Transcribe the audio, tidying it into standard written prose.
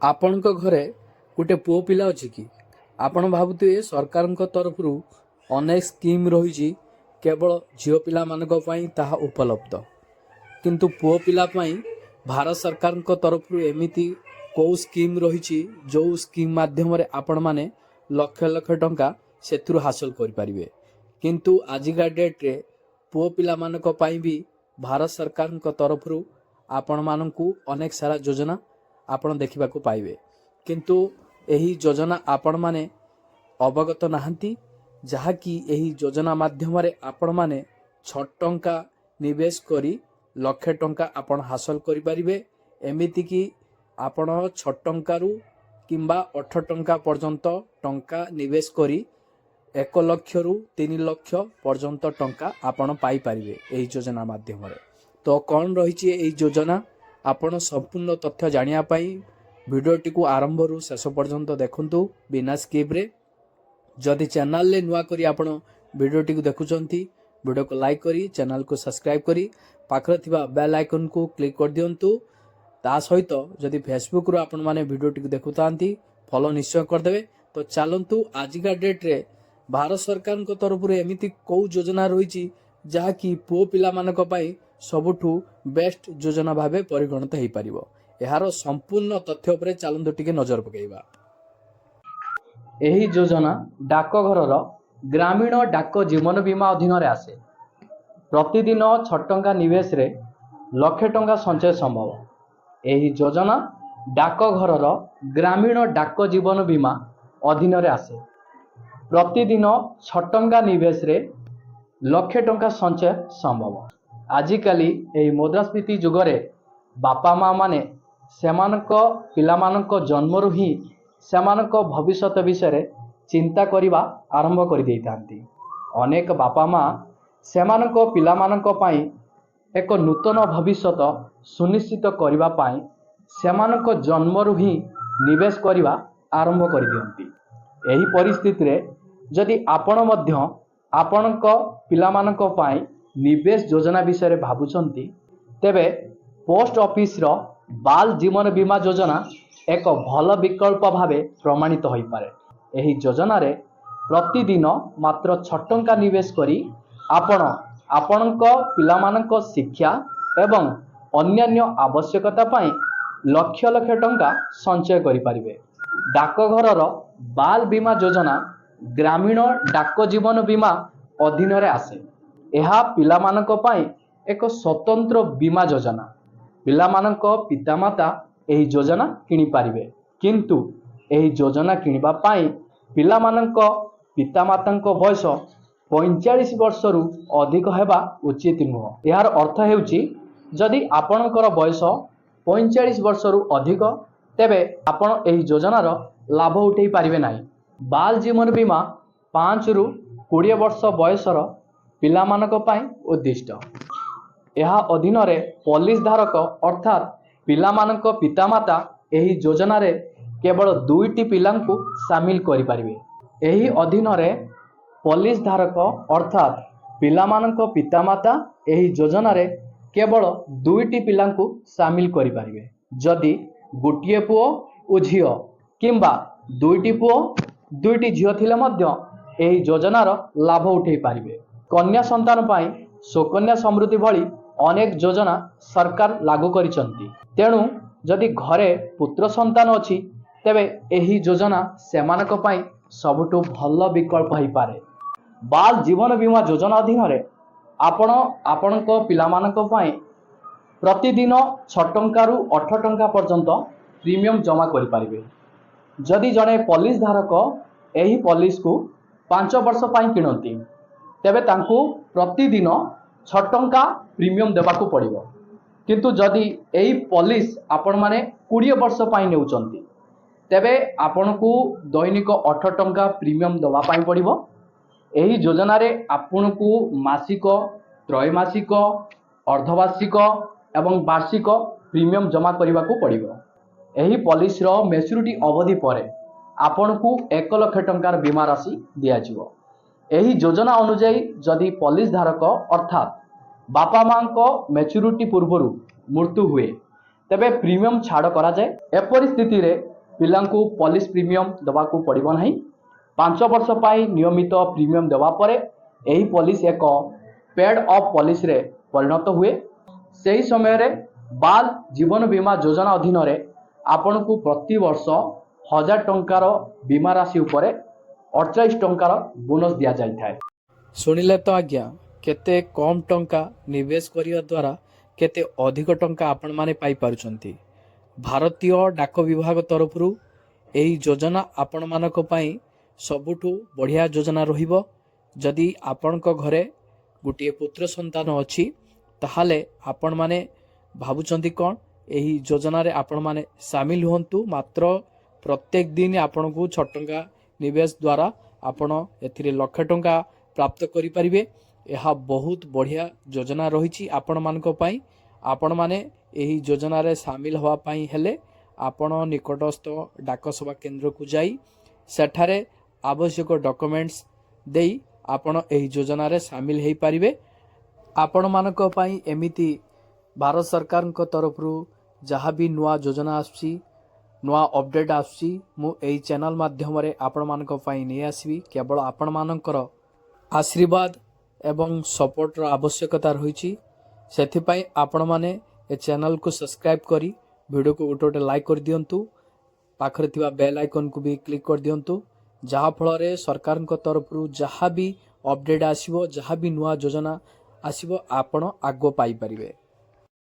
ଆପଣଙ୍କ ଘରେ ଗୋଟେ ପୁଅ ପିଲା ଅଛି କି? ଆପଣ ଭାବୁଥିବେ ସରକାରଙ୍କ ତରଫରୁ ଅନେକ ସ୍କିମ୍ ରହିଛି, କେବଳ ଝିଅ ପିଲାମାନଙ୍କ ପାଇଁ ତାହା ଉପଲବ୍ଧ। କିନ୍ତୁ ପୁଅ ପିଲା ପାଇଁ ଭାରତ ସରକାରଙ୍କ ତରଫରୁ ଏମିତି କେଉଁ ସ୍କିମ୍ ରହିଛି ଯେଉଁ ସ୍କିମ୍ ମାଧ୍ୟମରେ ଆପଣମାନେ ଲକ୍ଷ ଲକ୍ଷ ଟଙ୍କା ସେଥିରୁ ହାସଲ କରିପାରିବେ। କିନ୍ତୁ ଆଜିକା ଡେଟ୍ରେ ପୁଅ ପିଲାମାନଙ୍କ ପାଇଁ ବି ଭାରତ ସରକାରଙ୍କ ତରଫରୁ ଆପଣମାନଙ୍କୁ ଅନେକ ସାରା ଯୋଜନା ଆପଣ ଦେଖିବାକୁ ପାଇବେ। କିନ୍ତୁ ଏହି ଯୋଜନା ଆପଣମାନେ ଅବଗତ ନାହାନ୍ତି, ଯାହାକି ଏହି ଯୋଜନା ମାଧ୍ୟମରେ ଆପଣମାନେ 6 ଟଙ୍କା ନିବେଶ କରି ଲକ୍ଷେ ଟଙ୍କା ଆପଣ ହାସଲ କରିପାରିବେ। ଏମିତିକି ଆପଣ 6 ଟଙ୍କାରୁ କିମ୍ବା 8 ଟଙ୍କା ପର୍ଯ୍ୟନ୍ତ ଟଙ୍କା ନିବେଶ କରି 1 ଲକ୍ଷରୁ 3 ଲକ୍ଷ ପର୍ଯ୍ୟନ୍ତ ଟଙ୍କା ଆପଣ ପାଇପାରିବେ ଏହି ଯୋଜନା ମାଧ୍ୟମରେ। ତ କ'ଣ ରହିଛି ଏହି ଯୋଜନା, ଆପଣ ସମ୍ପୂର୍ଣ୍ଣ ତଥ୍ୟ ଜାଣିବା ପାଇଁ ଭିଡ଼ିଓଟିକୁ ଆରମ୍ଭରୁ ଶେଷ ପର୍ଯ୍ୟନ୍ତ ଦେଖନ୍ତୁ ବିନା ସ୍କିପ୍ରେ। ଯଦି ଚ୍ୟାନେଲରେ ନୂଆ କରି ଆପଣ ଭିଡ଼ିଓଟିକୁ ଦେଖୁଛନ୍ତି, ଭିଡ଼ିଓକୁ ଲାଇକ୍ କରି ଚ୍ୟାନେଲକୁ ସବସ୍କ୍ରାଇବ୍ କରି ପାଖରେ ଥିବା ବେଲ୍ ଆଇକନ୍କୁ କ୍ଲିକ୍ କରିଦିଅନ୍ତୁ। ତା ସହିତ ଯଦି ଫେସବୁକ୍ରୁ ଆପଣମାନେ ଭିଡ଼ିଓଟିକୁ ଦେଖୁଥାନ୍ତି, ଫଲୋ ନିଶ୍ଚୟ କରିଦେବେ। ତ ଚାଲନ୍ତୁ, ଆଜିକା ଡେଟ୍ରେ ଭାରତ ସରକାରଙ୍କ ତରଫରୁ ଏମିତି କେଉଁ ଯୋଜନା ରହିଛି ଯାହାକି ପୁଅ ପିଲାମାନଙ୍କ ପାଇଁ ସବୁଠୁ ବେଷ୍ଟ ଯୋଜନା ଭାବେ ପରିଗଣିତ ହୋଇପାରିବ, ଏହାର ସମ୍ପୂର୍ଣ୍ଣ ତଥ୍ୟ ଉପରେ ଚାଲନ୍ତୁ ଟିକେ ନଜର ପକାଇବା। ଏହି ଯୋଜନା ଡାକଘରର ଗ୍ରାମୀଣ ଡାକ ଜୀବନ ବୀମା ଅଧୀନରେ ଆସେ। ପ୍ରତିଦିନ 6 ଟଙ୍କା ନିବେଶରେ ଲକ୍ଷେ ଟଙ୍କା ସଞ୍ଚୟ ସମ୍ଭବ। ଏହି ଯୋଜନା ଡାକଘରର ଗ୍ରାମୀଣ ଡାକ ଜୀବନ ବୀମା ଅଧୀନରେ ଆସେ। ପ୍ରତିଦିନ 6 ଟଙ୍କା ନିବେଶରେ ଲକ୍ଷେ ଟଙ୍କା ସଞ୍ଚୟ ସମ୍ଭବ। ଆଜିକାଲି ଏହି ମୁଦ୍ରାସ୍ଫୀତି ଯୁଗରେ ବାପା ମା ମାନେ ସେମାନଙ୍କ ପିଲାମାନଙ୍କ ଜନ୍ମରୁ ହିଁ ସେମାନଙ୍କ ଭବିଷ୍ୟତ ବିଷୟରେ ଚିନ୍ତା କରିବା ଆରମ୍ଭ କରିଦେଇଥାନ୍ତି। ଅନେକ ବାପା ମା ସେମାନଙ୍କ ପିଲାମାନଙ୍କ ପାଇଁ ଏକ ନୂତନ ଭବିଷ୍ୟତ ସୁନିଶ୍ଚିତ କରିବା ପାଇଁ ସେମାନଙ୍କ ଜନ୍ମରୁ ହିଁ ନିବେଶ କରିବା ଆରମ୍ଭ କରିଦିଅନ୍ତି। ଏହି ପରିସ୍ଥିତିରେ ଯଦି ଆପଣ ମଧ୍ୟ ଆପଣଙ୍କ ପିଲାମାନଙ୍କ ପାଇଁ ନିବେଶ ଯୋଜନା ବିଷୟରେ ଭାବୁଛନ୍ତି, ତେବେ ପୋଷ୍ଟ ଅଫିସର ବାଲ ଜୀବନ ବୀମା ଯୋଜନା ଏକ ଭଲ ବିକଳ୍ପ ଭାବେ ପ୍ରମାଣିତ ହୋଇପାରେ। ଏହି ଯୋଜନାରେ ପ୍ରତିଦିନ ମାତ୍ର 6 ଟଙ୍କା ନିବେଶ କରି ଆପଣ ଆପଣଙ୍କ ପିଲାମାନଙ୍କ ଶିକ୍ଷା ଏବଂ ଅନ୍ୟାନ୍ୟ ଆବଶ୍ୟକତା ପାଇଁ ଲକ୍ଷ ଲକ୍ଷ ଟଙ୍କା ସଞ୍ଚୟ କରିପାରିବେ। ଡାକଘରର ବାଲ ବୀମା ଯୋଜନା ଗ୍ରାମୀଣ ଡାକ ଜୀବନ ବୀମା ଅଧୀନରେ ଆସେ। ଏହା ପିଲାମାନଙ୍କ ପାଇଁ ଏକ ସ୍ୱତନ୍ତ୍ର ବୀମା ଯୋଜନା। ପିଲାମାନଙ୍କ ପିତାମାତା ଏହି ଯୋଜନା କିଣିପାରିବେ, କିନ୍ତୁ ଏହି ଯୋଜନା କିଣିବା ପାଇଁ ପିଲାମାନଙ୍କ ପିତାମାତାଙ୍କ ବୟସ 45 ବର୍ଷରୁ ଅଧିକ ହେବା ଉଚିତ ନୁହେଁ। ଏହାର ଅର୍ଥ ହେଉଛି, ଯଦି ଆପଣଙ୍କର ବୟସ 45 ବର୍ଷରୁ ଅଧିକ, ତେବେ ଆପଣ ଏହି ଯୋଜନାର ଲାଭ ଉଠାଇ ପାରିବେ ନାହିଁ। ବାଲ ଜୀବନ ବୀମା 5ରୁ 20 ବର୍ଷ ବୟସର ପିଲାମାନଙ୍କ ପାଇଁ ଉଦ୍ଦିଷ୍ଟ। ଏହା ଅଧୀନରେ ପଲିସି ଧାରକ ଅର୍ଥାତ୍ ପିଲାମାନଙ୍କ ପିତାମାତା ଏହି ଯୋଜନାରେ କେବଳ 2ଟି ପିଲାଙ୍କୁ ସାମିଲ କରିପାରିବେ। ଏହି ଅଧୀନରେ ପଲିସି ଧାରକ ଅର୍ଥାତ୍ ପିଲାମାନଙ୍କ ପିତାମାତା ଏହି ଯୋଜନାରେ କେବଳ 2ଟି ପିଲାଙ୍କୁ ସାମିଲ କରିପାରିବେ। ଯଦି ଗୋଟିଏ ପୁଅ ଓ ଝିଅ କିମ୍ବା 2ଟି ପୁଅ 2ଟି ଝିଅ ଥିଲେ ମଧ୍ୟ ଏହି ଯୋଜନାର ଲାଭ ଉଠାଇ ପାରିବେ। କନ୍ୟା ସନ୍ତାନ ପାଇଁ ସୁକନ୍ୟା ସମୃଦ୍ଧି ଭଳି ଅନେକ ଯୋଜନା ସରକାର ଲାଗୁ କରିଛନ୍ତି। ତେଣୁ ଯଦି ଘରେ ପୁତ୍ର ସନ୍ତାନ ଅଛି, ତେବେ ଏହି ଯୋଜନା ସେମାନଙ୍କ ପାଇଁ ସବୁଠୁ ଭଲ ବିକଳ୍ପ ହୋଇପାରେ। ବାଲ ଜୀବନ ବୀମା ଯୋଜନା ଅଧୀନରେ ଆପଣ ଆପଣଙ୍କ ପିଲାମାନଙ୍କ ପାଇଁ ପ୍ରତିଦିନ 6 ଟଙ୍କାରୁ 8 ଟଙ୍କା ପର୍ଯ୍ୟନ୍ତ ପ୍ରିମିୟମ ଜମା କରିପାରିବେ। ଯଦି ଜଣେ ପଲିସି ଧାରକ ଏହି ପଲିସିକୁ 5 ବର୍ଷ ପାଇଁ କିଣନ୍ତି, ତେବେ ତାଙ୍କୁ ପ୍ରତିଦିନ 6 ଟଙ୍କା ପ୍ରିମିୟମ ଦେବାକୁ ପଡ଼ିବ। କିନ୍ତୁ ଯଦି ଏହି ପଲିସି ଆପଣମାନେ 20 ବର୍ଷ ପାଇଁ ନେଉଛନ୍ତି, ତେବେ ଆପଣଙ୍କୁ ଦୈନିକ 8 ଟଙ୍କା ପ୍ରିମିୟମ ଦେବା ପାଇଁ ପଡ଼ିବ। ଏହି ଯୋଜନାରେ ଆପଣଙ୍କୁ ମାସିକ, ତ୍ରୈମାସିକ, ଅର୍ଦ୍ଧବାର୍ଷିକ ଏବଂ ବାର୍ଷିକ ପ୍ରିମିୟମ ଜମା କରିବାକୁ ପଡ଼ିବ। ଏହି ପଲିସିର ମ୍ୟାଚୁରିଟି ଅବଧି ପରେ ଆପଣଙ୍କୁ 1 ଲକ୍ଷ ଟଙ୍କାର ବୀମା ରାଶି ଦିଆଯିବ। ଏହି ଯୋଜନା ଅନୁଯାୟୀ ଯଦି ପଲିସି ଧାରକ ଅର୍ଥାତ୍ ବାପା ମାଙ୍କ ମ୍ୟାଚୁରିଟି ପୂର୍ବରୁ ମୃତ୍ୟୁ ହୁଏ, ତେବେ ପ୍ରିମିୟମ ଛାଡ଼ କରାଯାଏ। ଏପରି ସ୍ଥିତିରେ ପିଲାଙ୍କୁ ପଲିସି ପ୍ରିମିୟମ୍ ଦେବାକୁ ପଡ଼ିବ ନାହିଁ। 5 ବର୍ଷ ପାଇଁ ନିୟମିତ ପ୍ରିମିୟମ୍ ଦେବା ପରେ ଏହି ପଲିସି ଏକ ପେଡ୍ ଅଫ୍ ପଲିସିରେ ପରିଣତ ହୁଏ। ସେହି ସମୟରେ ବାଲ୍ ଜୀବନ ବୀମା ଯୋଜନା ଅଧୀନରେ ଆପଣଙ୍କୁ ପ୍ରତିବର୍ଷ 1000 ଟଙ୍କାର ବୀମା ରାଶି ଉପରେ 48 ଟଙ୍କାର ବୋନସ୍ ଦିଆଯାଇଥାଏ। ଶୁଣିଲେ ତ ଆଜ୍ଞା, କେତେ କମ୍ ଟଙ୍କା ନିବେଶ କରିବା ଦ୍ୱାରା କେତେ ଅଧିକ ଟଙ୍କା ଆପଣମାନେ ପାଇପାରୁଛନ୍ତି। ଭାରତୀୟ ଡାକ ବିଭାଗ ତରଫରୁ ଏହି ଯୋଜନା ଆପଣମାନଙ୍କ ପାଇଁ ସବୁଠୁ ବଢ଼ିଆ ଯୋଜନା ରହିବ। ଯଦି ଆପଣଙ୍କ ଘରେ ଗୋଟିଏ ପୁତ୍ର ସନ୍ତାନ ଅଛି, ତାହେଲେ ଆପଣମାନେ ଭାବୁଛନ୍ତି କ'ଣ, ଏହି ଯୋଜନାରେ ଆପଣମାନେ ସାମିଲ ହୁଅନ୍ତୁ। ମାତ୍ର ପ୍ରତ୍ୟେକ ଦିନ ଆପଣଙ୍କୁ 6 ଟଙ୍କା ନିବେଶ ଦ୍ୱାରା ଆପଣ ଏଥିରେ ଲକ୍ଷେ ଟଙ୍କା ପ୍ରାପ୍ତ କରିପାରିବେ। ଏହା ବହୁତ ବଢ଼ିଆ ଯୋଜନା ରହିଛି ଆପଣମାନଙ୍କ ପାଇଁ। ଆପଣମାନେ ଏହି ଯୋଜନାରେ ସାମିଲ ହେବା ପାଇଁ ହେଲେ ଆପଣ ନିକଟସ୍ଥ ଡାକ ସେବା କେନ୍ଦ୍ରକୁ ଯାଇ ସେଠାରେ ଆବଶ୍ୟକ ଡକୁମେଣ୍ଟସ୍ ଦେଇ ଆପଣ ଏହି ଯୋଜନାରେ ସାମିଲ ହୋଇପାରିବେ। ଆପଣମାନଙ୍କ ପାଇଁ ଏମିତି ଭାରତ ସରକାରଙ୍କ ତରଫରୁ ଯାହା ବି ନୂଆ ଯୋଜନା ଆସୁଛି, ନୂଆ ଅପଡ଼େଟ୍ ଆସୁଛି, ମୁଁ ଏହି ଚ୍ୟାନେଲ୍ ମାଧ୍ୟମରେ ଆପଣମାନଙ୍କ ପାଇଁ ନେଇ ଆସିବି। କେବଳ ଆପଣମାନଙ୍କର ଆଶୀର୍ବାଦ ଏବଂ ସପୋର୍ଟର ଆବଶ୍ୟକତା ରହିଛି। ସେଥିପାଇଁ ଆପଣମାନେ ଏ ଚ୍ୟାନେଲ୍କୁ ସବସ୍କ୍ରାଇବ୍ କରି ଭିଡ଼ିଓକୁ ଗୋଟେ ଲାଇକ୍ କରିଦିଅନ୍ତୁ। ପାଖରେ ଥିବା ବେଲ୍ ଆଇକନ୍କୁ ବି କ୍ଲିକ୍ କରିଦିଅନ୍ତୁ, ଯାହାଫଳରେ ସରକାରଙ୍କ ତରଫରୁ ଯାହା ବି ଅପଡ଼େଟ୍ ଆସିବ, ଯାହା ବି ନୂଆ ଯୋଜନା ଆସିବ, ଆପଣ ଆଗ ପାଇପାରିବେ।